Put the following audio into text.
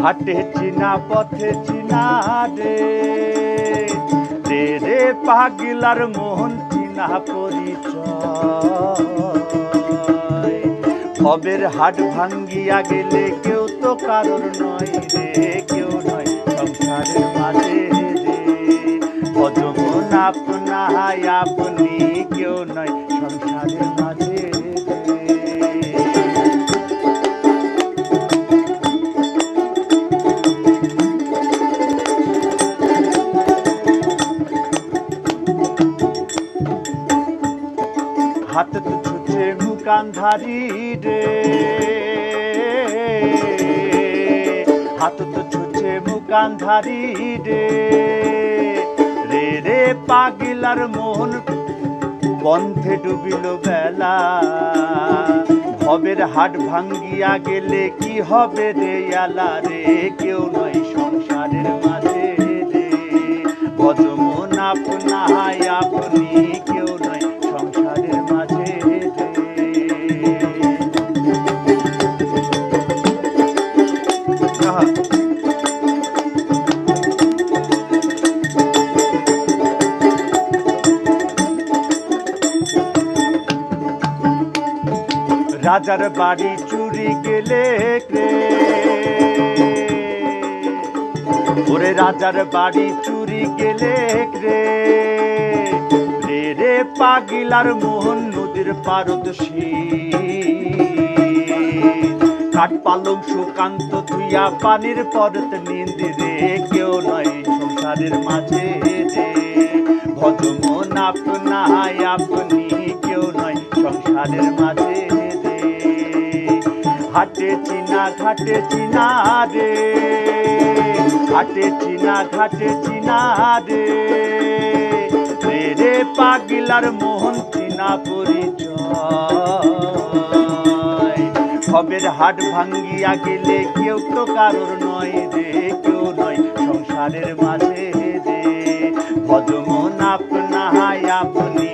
হাটে চিনা পথে চিনা রে রে রে পাগলার মোহন চিনা পরিচয়। ভবের হাট ভাঙ্গিয়া গেলে কেউ তো কারোর নয় রে, কেউ নয় সংসারের মাঝে রে। ভজমন আপনায় আপনি, কেউ নয় সংসারের মাঝে রে। হাতে তো ছুটে মুকান্ধারি রে, হাতে তো ছুটে মুকান্ধারি রে রে রে পাগলার মোহন বন্ধে ডুবিল বেলা। ভবের হাট ভাঙ্গিয়া গেলে কি হবে রে আলা রে, কেউ নয় সংসারের মাঝে রে। ভজমন আপনায় আপনি, কেউ নয় সংসারের মাঝে রে। রাজার বাড়ি চুরি গেলে রে ওরে, রাজার বাড়ি চুরি গেলে রে রে রে পাগলার মোহন নদীর পারদর্শী। কাঠ পালং সুকান্ত ধুইয়া পানির পরত নিন্দি রে, কেউ নয় সংসারের মাঝে রে। ভজমন আপনায় আপনি, কেউ নয় সংসারের মাঝে রে। হাটে চিনা ঘাটে চিনা রে, হাটে চিনা ঘাটে চিনা রে রে রে পাগলার মোহন চিনা পরিচয়। ভবের হাট ভাঙ্গিয়া গেলে কেউ তো কারোর নয় রে, কেউ নয় সংসারের মাঝে রে। ভজমন আপনায় আপনি,